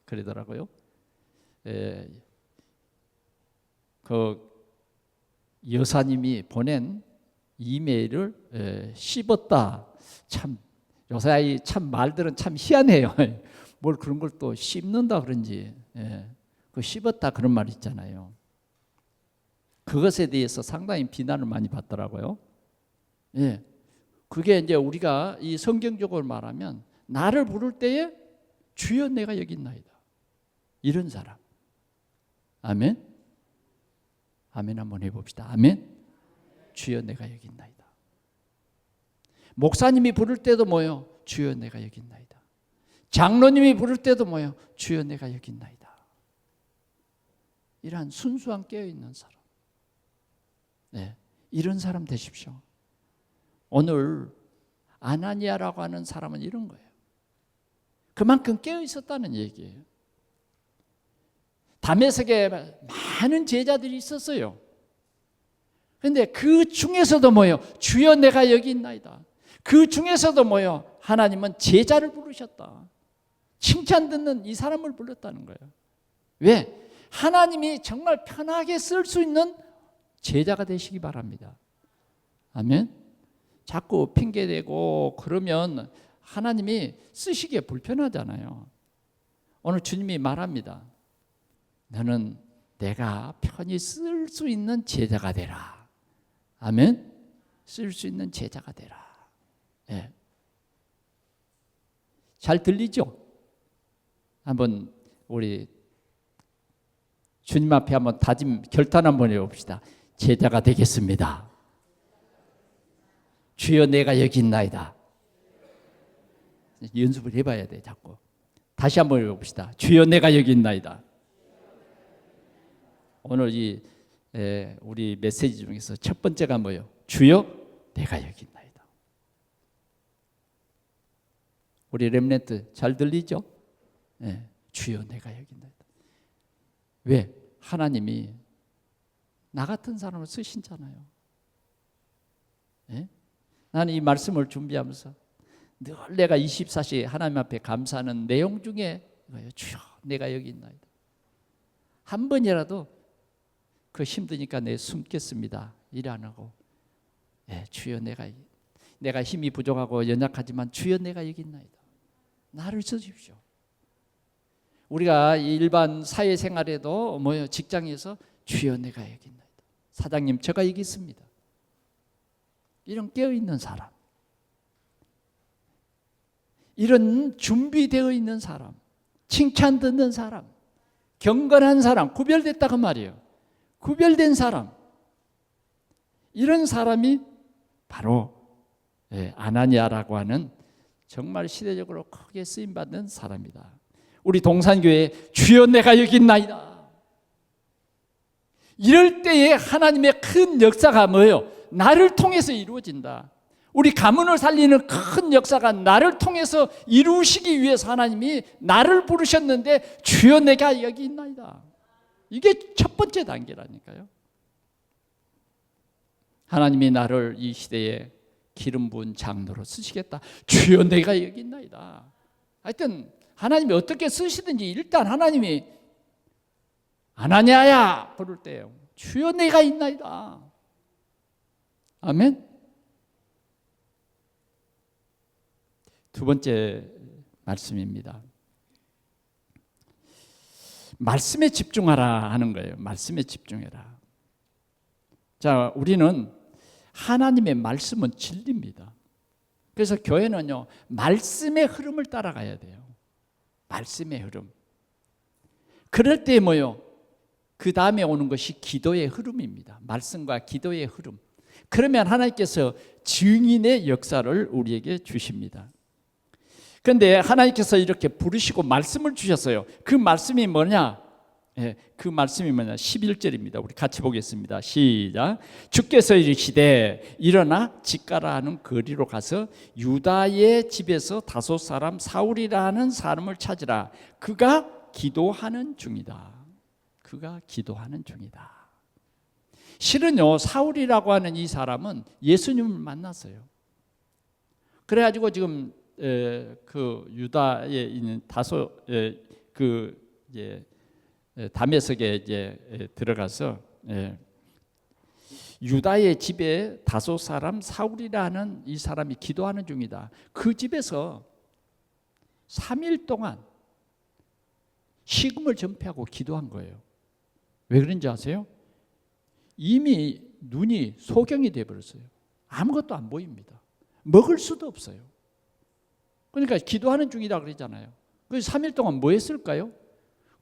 그러더라고요. 그 여사님이 보낸 이메일을 씹었다. 참 요새 참 말들은 참 희한해요. 뭘 그런 걸 또 씹는다 그런지, 그 씹었다 그런 말 있잖아요. 그것에 대해서 상당히 비난을 많이 받더라고요. 예, 그게 이제 우리가 이 성경적으로 말하면 나를 부를 때에 주여 내가 여기 있나이다. 이런 사람. 아멘. 아멘 한번 해봅시다. 아멘. 주여 내가 여기 있나이다. 목사님이 부를 때도 뭐요? 주여 내가 여기 있나이다. 장로님이 부를 때도 뭐요? 주여 내가 여기 있나이다. 이러한 순수한 깨어있는 사람. 네, 이런 사람 되십시오. 오늘 아나니아라고 하는 사람은 이런 거예요. 그만큼 깨어있었다는 얘기예요. 다메섹에 많은 제자들이 있었어요. 그런데 그 중에서도 뭐예요? 주여 내가 여기 있나이다. 그 중에서도 뭐예요? 하나님은 제자를 부르셨다. 칭찬 듣는 이 사람을 불렀다는 거예요. 왜? 하나님이 정말 편하게 쓸 수 있는 제자가 되시기 바랍니다. 아멘. 자꾸 핑계대고 그러면 하나님이 쓰시기에 불편하잖아요. 오늘 주님이 말합니다. 너는 내가 편히 쓸 수 있는 제자가 되라. 아멘. 쓸 수 있는 제자가 되라. 예. 잘 들리죠? 한번 우리 주님 앞에 한번 다짐 결단 한번 해봅시다. 제자가 되겠습니다. 주여 내가 여기 있나이다. 연습을 해봐야 돼 자꾸. 다시 한번 해봅시다. 주여 내가 여기 있나이다. 오늘 우리 메시지 중에서 첫 번째가 뭐예요? 주여 내가 여기 있나이다. 우리 렘넌트 잘 들리죠? 네, 주여 내가 여기 있나이다. 왜? 하나님이 나 같은 사람을 쓰신잖아요. 네? 나는 이 말씀을 준비하면서 늘 내가 24시 하나님 앞에 감사하는 내용 중에 이거예요. 주여 내가 여기 있나이다. 한 번이라도 그 힘드니까 내 숨겠습니다. 일 안 하고 주여 내가 힘이 부족하고 연약하지만 주여 내가 여기 있나이다. 나를 써주십시오. 우리가 일반 사회생활에도 뭐요? 직장에서 주여 내가 여기 있나이다. 사장님 제가 여기 있습니다. 이런 깨어있는 사람, 이런 준비되어 있는 사람, 칭찬 듣는 사람, 경건한 사람, 구별됐다고 말이에요. 구별된 사람, 이런 사람이 바로 아나니아라고 하는 정말 시대적으로 크게 쓰임받는 사람이다. 우리 동산교회에 주여 내가 여기 있나이다. 이럴 때에 하나님의 큰 역사가 뭐예요? 나를 통해서 이루어진다. 우리 가문을 살리는 큰 역사가 나를 통해서 이루시기 위해서 하나님이 나를 부르셨는데 주여 내가 여기 있나이다. 이게 첫 번째 단계라니까요. 하나님이 나를 이 시대에 기름 부은 장로로 쓰시겠다. 주여 내가 여기 있나이다. 하여튼 하나님이 어떻게 쓰시든지 일단 하나님이 아나니아야 부를 때요. 주여 내가 있나이다. 아멘. 두 번째 말씀입니다. 말씀에 집중하라 하는 거예요. 말씀에 집중해라. 자, 우리는 하나님의 말씀은 진리입니다. 그래서 교회는요, 말씀의 흐름을 따라가야 돼요. 말씀의 흐름. 그럴 때 뭐요? 그 다음에 오는 것이 기도의 흐름입니다. 말씀과 기도의 흐름. 그러면 하나님께서 증인의 역사를 우리에게 주십니다. 그런데 하나님께서 이렇게 부르시고 말씀을 주셨어요. 그 말씀이 뭐냐? 그 말씀이 뭐냐? 11절입니다. 우리 같이 보겠습니다. 시작. 주께서 이르시되 일어나 직가라 하는 거리로 가서 유다의 집에서 다섯 사람 사울이라 하는 사람을 찾으라. 그가 기도하는 중이다. 그가 기도하는 중이다. 실은요, 사울이라고 하는 이 사람은 예수님을 만났어요. 그래가지고 지금 그 유다에 있는 다소 다메섹에 이제 들어가서 예. 유다의 집에 다소 사람 사울이라는 이 사람이 기도하는 중이다. 그 집에서 3일 동안 식음을 전폐하고 기도한 거예요. 왜 그런지 아세요? 이미 눈이 소경이 되어버렸어요. 아무것도 안 보입니다. 먹을 수도 없어요. 그러니까 기도하는 중이다 그러잖아요. 그래서 3일 동안 뭐 했을까요?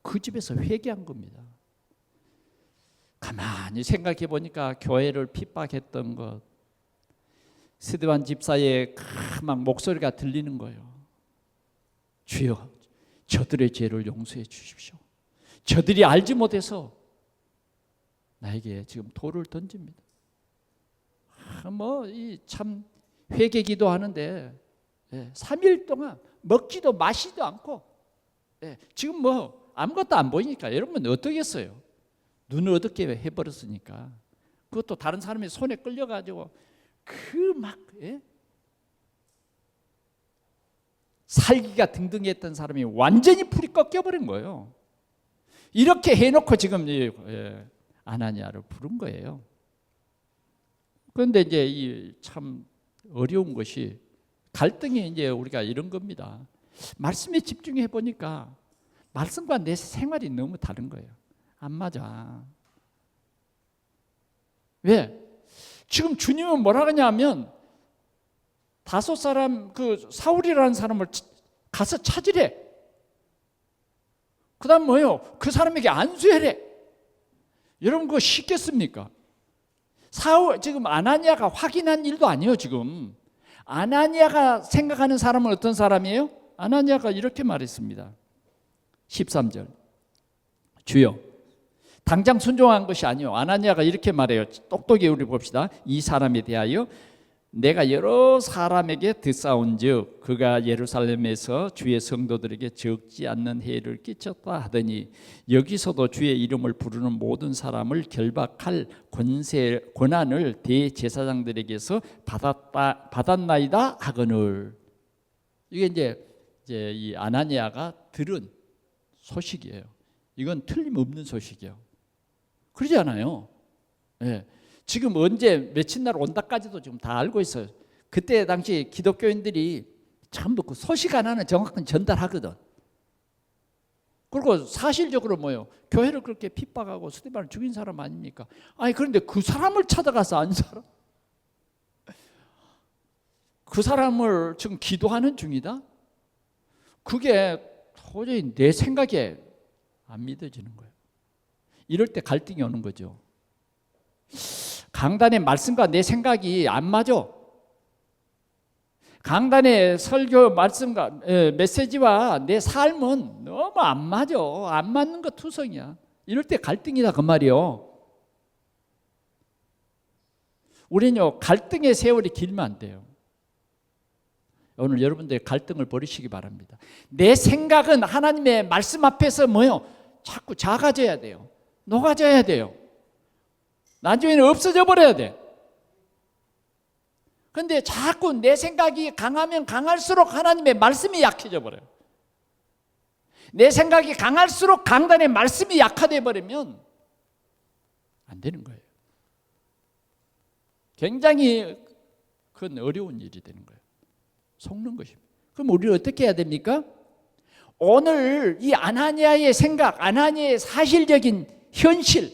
그 집에서 회개한 겁니다. 가만히 생각해 보니까 교회를 핍박했던 것, 스데반 집사의 막 목소리가 들리는 거예요. 주여, 저들의 죄를 용서해 주십시오. 저들이 알지 못해서 나에게 지금 돌을 던집니다. 이 참 회개 기도하는데 3일 동안 먹지도 마시지도 않고 지금 아무것도 안 보이니까 여러분 어떻겠어요? 눈을 어둡게 해버렸으니까. 그것도 다른 사람의 손에 끌려가지고 살기가 등등했던 사람이 완전히 풀이 꺾여버린 거예요. 이렇게 해놓고 지금 아나니아를 부른 거예요. 그런데 이제 참 어려운 것이 갈등이 이제 우리가 이런 겁니다. 말씀에 집중해 보니까 말씀과 내 생활이 너무 다른 거예요. 안 맞아. 왜? 지금 주님은 뭐라 하냐면 다섯 사람 그 사울이라는 사람을 가서 찾으래. 그다음 뭐예요? 그 사람에게 안수해래. 여러분 그거 쉽겠습니까? 지금 아나니아가 확인한 일도 아니에요. 지금 아나니아가 생각하는 사람은 어떤 사람이에요? 아나니아가 이렇게 말했습니다. 13절 주여 당장 순종한 것이 아니요. 아나니아가 이렇게 말해요. 똑똑히 우리 봅시다. 이 사람에 대하여 내가 여러 사람에게 듣사온즉 그가 예루살렘에서 주의 성도들에게 적지 않는 해를 끼쳤다 하더니 여기서도 주의 이름을 부르는 모든 사람을 결박할 권한을 대제사장들에게서 받았나이다 하거늘. 이게 이제 이 아나니아가 들은 소식이에요. 이건 틀림없는 소식이에요. 그러지 않아요? 네. 지금 언제 며칠 날 온다까지도 지금 다 알고 있어요. 그때 당시 기독교인들이 전부 그 소식 하나는 정확한 전달하거든. 그리고 사실적으로 뭐예요? 교회를 그렇게 핍박하고 스데반을 죽인 사람 아닙니까? 아니 그런데 그 사람을 찾아가서 안 살아? 그 사람을 지금 기도하는 중이다? 그게 도저히 내 생각에 안 믿어지는 거예요. 이럴 때 갈등이 오는 거죠. 강단의 말씀과 내 생각이 안 맞아. 강단의 설교 말씀과 메시지와 내 삶은 너무 안 맞아. 안 맞는 거 투성이야. 이럴 때 갈등이다 그 말이요. 우리는요 갈등의 세월이 길면 안 돼요. 오늘 여러분들 갈등을 버리시기 바랍니다. 내 생각은 하나님의 말씀 앞에서 뭐요? 자꾸 작아져야 돼요. 녹아져야 돼요. 나중에는 없어져 버려야 돼. 그런데 자꾸 내 생각이 강하면 강할수록 하나님의 말씀이 약해져 버려요. 내 생각이 강할수록 강단의 말씀이 약화돼 버리면 안 되는 거예요. 굉장히 큰 어려운 일이 되는 거예요. 속는 것입니다. 그럼 우리는 어떻게 해야 됩니까? 오늘 이 아나니아의 생각, 아나니아의 사실적인 현실,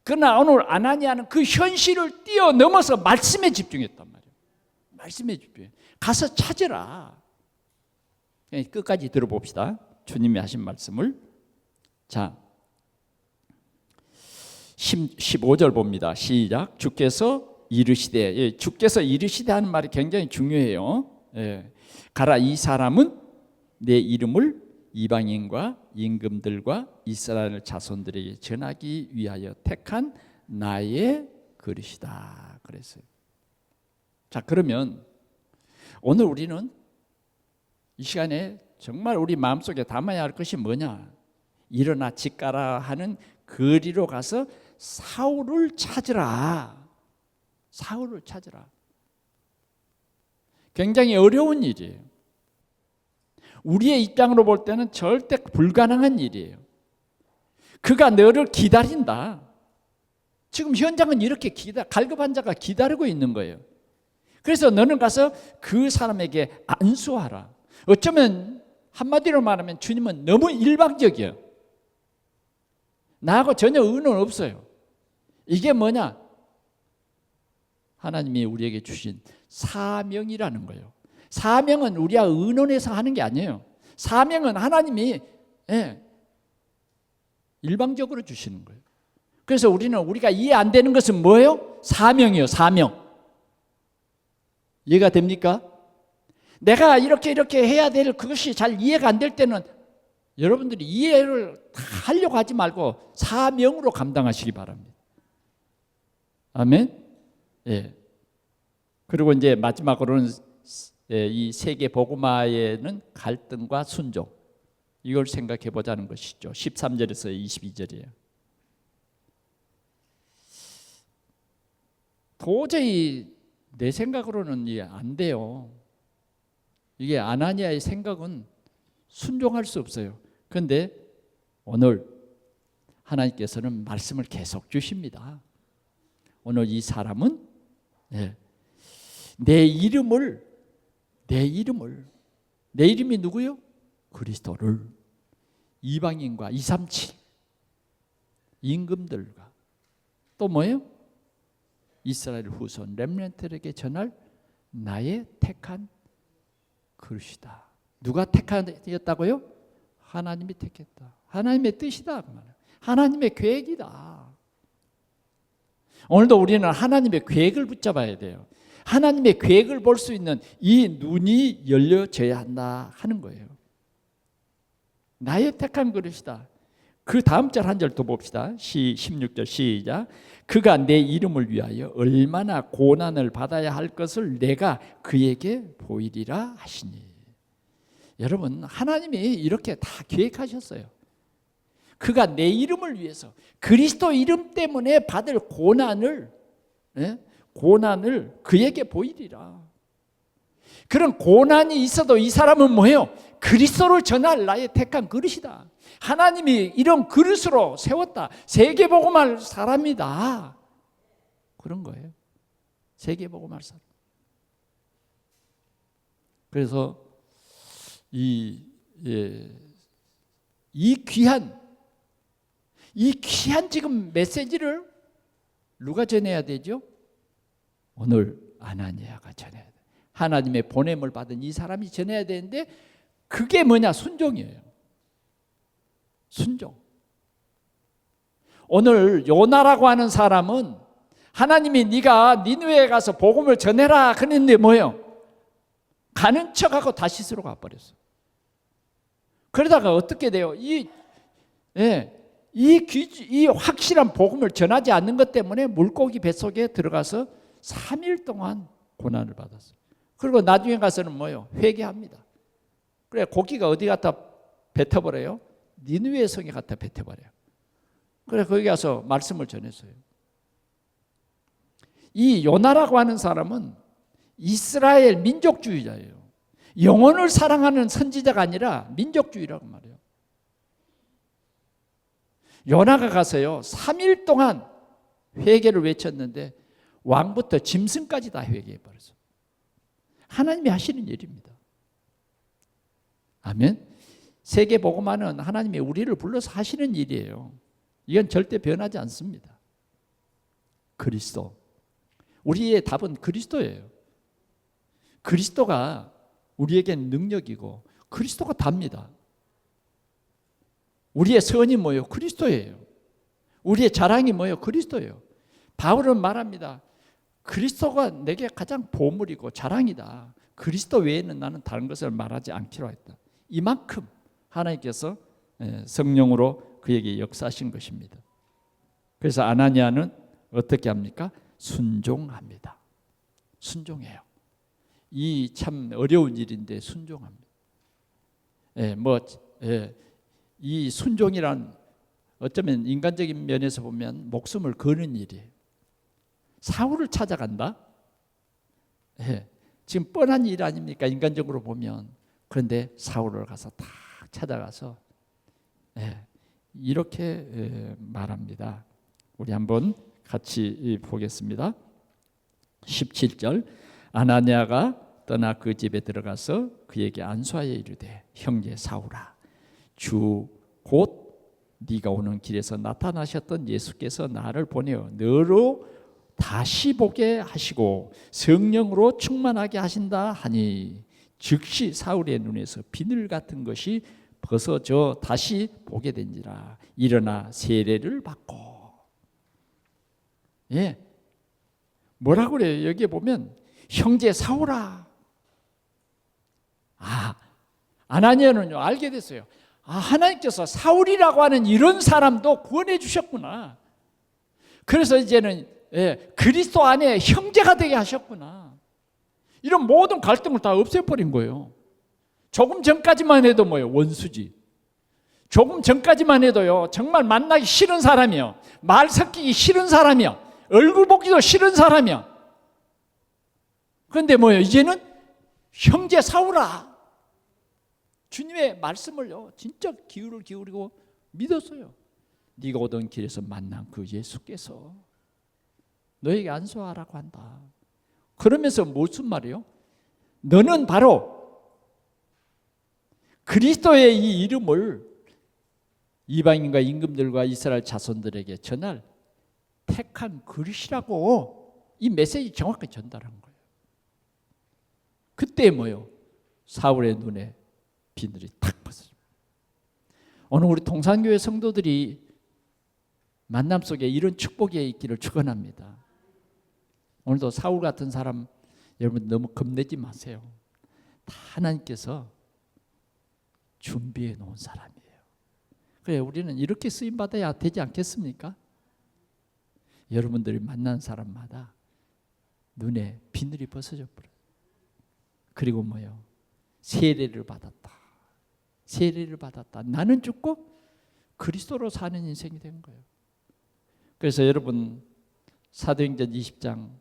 그러나 오늘 아나니아는 그 현실을 뛰어넘어서 말씀에 집중했단 말이에요. 말씀에 집중해. 가서 찾으라. 끝까지 들어봅시다. 주님이 하신 말씀을. 자, 15절 봅니다. 시작. 주께서 이르시되, 주께서 이르시되 하는 말이 굉장히 중요해요. 가라, 이 사람은 내 이름을 이방인과 임금들과 이스라엘 자손들에게 전하기 위하여 택한 나의 그릇이다 그랬어요. 자, 그러면 오늘 우리는 이 시간에 정말 우리 마음속에 담아야 할 것이 뭐냐? 일어나 집 가라 하는 거리로 가서 사울을 찾으라. 사울을 찾으라. 굉장히 어려운 일이에요. 우리의 입장으로 볼 때는 절대 불가능한 일이에요. 그가 너를 기다린다. 지금 현장은 이렇게 갈급한 자가 기다리고 있는 거예요. 그래서 너는 가서 그 사람에게 안수하라. 어쩌면 한마디로 말하면 주님은 너무 일방적이에요. 나하고 전혀 의논 없어요. 이게 뭐냐? 하나님이 우리에게 주신 사명이라는 거예요. 사명은 우리가 의논해서 하는 게 아니에요. 사명은 하나님이 일방적으로 주시는 거예요. 그래서 우리가 이해 안 되는 것은 뭐예요? 사명이요, 사명. 이해가 됩니까? 내가 이렇게 해야 될 그것이 잘 이해가 안 될 때는 여러분들이 이해를 하려고 하지 말고 사명으로 감당하시기 바랍니다. 아멘. 예. 그리고 이제 마지막으로는 이 세계 복음화에는 갈등과 순종, 이걸 생각해 보자는 것이죠. 13절에서 22절이에요. 도저히 내 생각으로는 이게 안 돼요. 이게 아나니아의 생각은 순종할 수 없어요. 그런데 오늘 하나님께서는 말씀을 계속 주십니다. 오늘 이 사람은 내 이름이 누구요? 그리스도를 이방인과 237 임금들과 또 뭐예요? 이스라엘 후손 렘넌트에게 전할 나의 택한 그릇이다. 누가 택하였다고요? 하나님이 택했다. 하나님의 뜻이다. 하나님의 계획이다. 오늘도 우리는 하나님의 계획을 붙잡아야 돼요. 하나님의 계획을 볼 수 있는 이 눈이 열려져야 한다 하는 거예요. 나의 택한 그릇이다. 그 다음 절 한 절 더 봅시다. 16절 시작. 그가 내 이름을 위하여 얼마나 고난을 받아야 할 것을 내가 그에게 보이리라 하시니. 여러분, 하나님이 이렇게 다 계획하셨어요. 그가 내 이름을 위해서 그리스도 이름 때문에 받을 고난을 그에게 보이리라. 그런 고난이 있어도 이 사람은 뭐예요? 그리스도를 전할 나의 택한 그릇이다. 하나님이 이런 그릇으로 세웠다. 세계복음할 사람이다. 그런 거예요. 세계복음할 사람. 그래서 이 귀한 지금 메시지를 누가 전해야 되죠? 오늘 아나니아가 전해야 돼. 하나님의 보냄을 받은 이 사람이 전해야 되는데 그게 뭐냐? 순종이에요. 순종. 오늘 요나라고 하는 사람은 하나님이 네가 니느웨에 가서 복음을 전해라 그랬는데 뭐예요? 가는 척하고 다시스로 가버렸어. 그러다가 어떻게 돼요? 이 확실한 복음을 전하지 않는 것 때문에 물고기 뱃속에 들어가서 3일 동안 고난을 받았어요. 그리고 나중에 가서는 뭐예요? 회개합니다. 그래 고기가 어디 갖다 뱉어버려요? 니느웨 성에 갖다 뱉어버려요. 그래 거기 가서 말씀을 전했어요. 이 요나라고 하는 사람은 이스라엘 민족주의자예요. 영혼을 사랑하는 선지자가 아니라 민족주의라고 말해요. 요나가 가서요 3일 동안 회개를 외쳤는데 왕부터 짐승까지 다 회개해버렸어요. 하나님이 하시는 일입니다. 아멘. 세계복음화는 하나님이 우리를 불러서 하시는 일이에요. 이건 절대 변하지 않습니다. 그리스도. 우리의 답은 그리스도예요. 그리스도가 우리에겐 능력이고 그리스도가 답니다. 우리의 선이 뭐예요? 그리스도예요. 우리의 자랑이 뭐예요? 그리스도예요. 바울은 말합니다. 그리스도가 내게 가장 보물이고 자랑이다. 그리스도 외에는 나는 다른 것을 말하지 않기로 했다. 이만큼 하나님께서 성령으로 그에게 역사하신 것입니다. 그래서 아나니아는 어떻게 합니까? 순종합니다. 순종해요. 이 참 어려운 일인데 순종합니다. 이 순종이란 어쩌면 인간적인 면에서 보면 목숨을 거는 일이에요. 사울을 찾아간다? 지금 뻔한 일 아닙니까? 인간적으로 보면. 그런데 사울을 가서 딱 찾아가서 이렇게 말합니다. 우리 한번 같이 보겠습니다. 17절 아나니아가 떠나 그 집에 들어가서 그에게 안수하여 이르되 형제 사울아 주 곧 네가 오는 길에서 나타나셨던 예수께서 나를 보내어 너로 다시 보게 하시고 성령으로 충만하게 하신다 하니 즉시 사울의 눈에서 비늘 같은 것이 벗어져 다시 보게 된지라 일어나 세례를 받고. 예, 뭐라고 그래요? 여기에 보면 형제 사울아. 아나니아는요 알게 됐어요. 하나님께서 사울이라고 하는 이런 사람도 구원해 주셨구나. 그래서 이제는 그리스도 안에 형제가 되게 하셨구나. 이런 모든 갈등을 다 없애버린 거예요. 조금 전까지만 해도 뭐예요? 원수지. 조금 전까지만 해도요 정말 만나기 싫은 사람이요, 말 섞이기 싫은 사람이요, 얼굴 보기도 싫은 사람이요. 그런데 뭐예요? 이제는 형제 사울아. 주님의 말씀을요 진짜 귀를 기울이고 믿었어요. 네가 오던 길에서 만난 그 예수께서 너에게 안수하라고 한다. 그러면서 무슨 말이에요? 너는 바로 그리스도의 이 이름을 이방인과 임금들과 이스라엘 자손들에게 전할 택한 그릇이라고 이 메시지 정확하게 전달한 거예요. 그때 뭐예요? 사울의 눈에 비늘이 탁 벗어집니다. 오늘 우리 동산교회 성도들이 만남 속에 이런 축복이 있기를 축원합니다. 오늘도 사울 같은 사람 여러분 너무 겁내지 마세요. 다 하나님께서 준비해 놓은 사람이에요. 그래 우리는 이렇게 쓰임 받아야 되지 않겠습니까? 여러분들이 만난 사람마다 눈에 비늘이 벗어져 버려요. 그리고 뭐요? 세례를 받았다. 세례를 받았다. 나는 죽고 그리스도로 사는 인생이 된 거예요. 그래서 여러분 사도행전 20장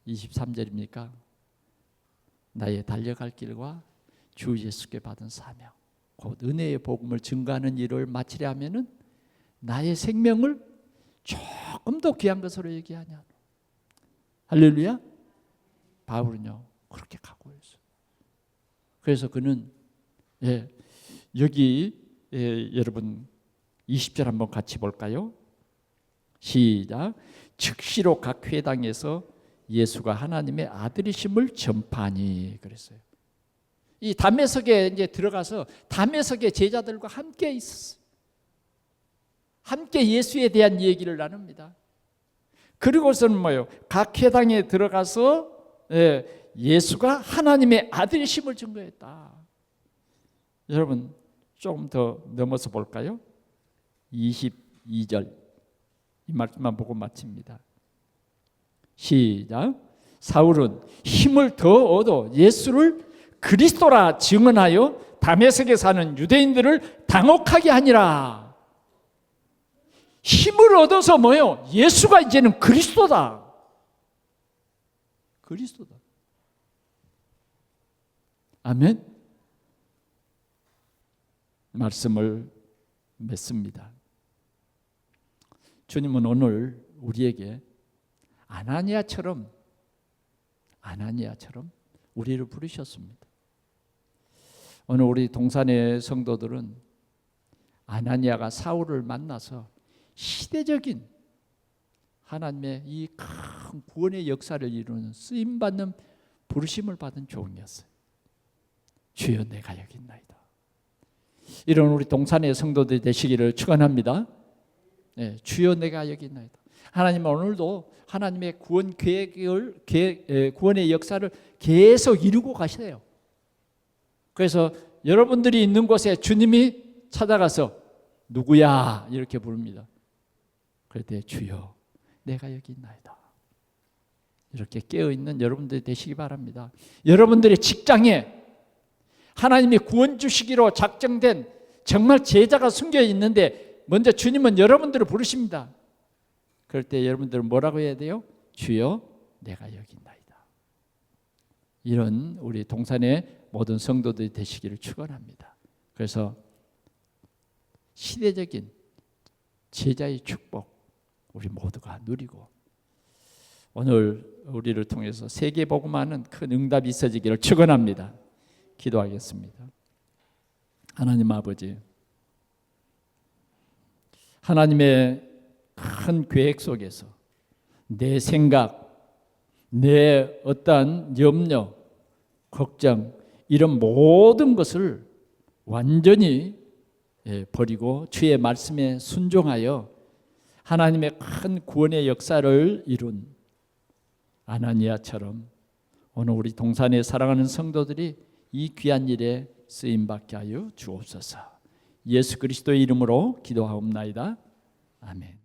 23절입니까? 나의 달려갈 길과 주 예수께 받은 사명 곧 은혜의 복음을 증거하는 일을 마치려 하면은 나의 생명을 조금 더 귀한 것으로 얘기하냐. 할렐루야. 바울은요 그렇게 각오했어요. 그래서 그는 여기 여러분 20절 한번 같이 볼까요? 시작. 즉시로 각 회당에서 예수가 하나님의 아들이심을 전파하니 그랬어요. 이 담에석에 이제 들어가서 담에석의 제자들과 함께 있었어요. 함께 예수에 대한 얘기를 나눕니다. 그리고서는 뭐예요? 각 회당에 들어가서 예수가 하나님의 아들이심을 증거했다. 여러분 조금 더 넘어서 볼까요? 22절 이 말씀만 보고 마칩니다. 시작. 사울은 힘을 더 얻어 예수를 그리스도라 증언하여 다메섹에 사는 유대인들을 당혹하게 하니라. 힘을 얻어서 뭐요? 예수가 이제는 그리스도다. 그리스도다. 아멘. 말씀을 맺습니다. 주님은 오늘 우리에게 아나니아처럼 우리를 부르셨습니다. 오늘 우리 동산의 성도들은 아나니아가 사울을 만나서 시대적인 하나님의 이 큰 구원의 역사를 이루는 쓰임받는 부르심을 받은 종이었어요. 주여 내가 여기 있나이다. 이런 우리 동산의 성도들이 되시기를 축원합니다. 주여 내가 여기 있나이다. 하나님은 오늘도 하나님의 구원 계획을 구원의 역사를 계속 이루고 가세요. 그래서 여러분들이 있는 곳에 주님이 찾아가서 누구야 이렇게 부릅니다. 그럴 때 주여 내가 여기 있나이다. 이렇게 깨어있는 여러분들이 되시기 바랍니다. 여러분들의 직장에 하나님이 구원 주시기로 작정된 정말 제자가 숨겨 있는데 먼저 주님은 여러분들을 부르십니다. 그럴 때 여러분들은 뭐라고 해야 돼요? 주여 내가 여기 있나이다. 이런 우리 동산의 모든 성도들이 되시기를 축원합니다. 그래서 시대적인 제자의 축복 우리 모두가 누리고 오늘 우리를 통해서 세계복음화는 큰 응답이 있어지기를 축원합니다. 기도하겠습니다. 하나님 아버지, 하나님의 큰 계획 속에서 내 생각, 내 어떠한 염려, 걱정 이런 모든 것을 완전히 버리고 주의 말씀에 순종하여 하나님의 큰 구원의 역사를 이룬 아나니아처럼 오늘 우리 동산에 사랑하는 성도들이 이 귀한 일에 쓰임받게 하여 주옵소서. 예수 그리스도의 이름으로 기도하옵나이다. 아멘.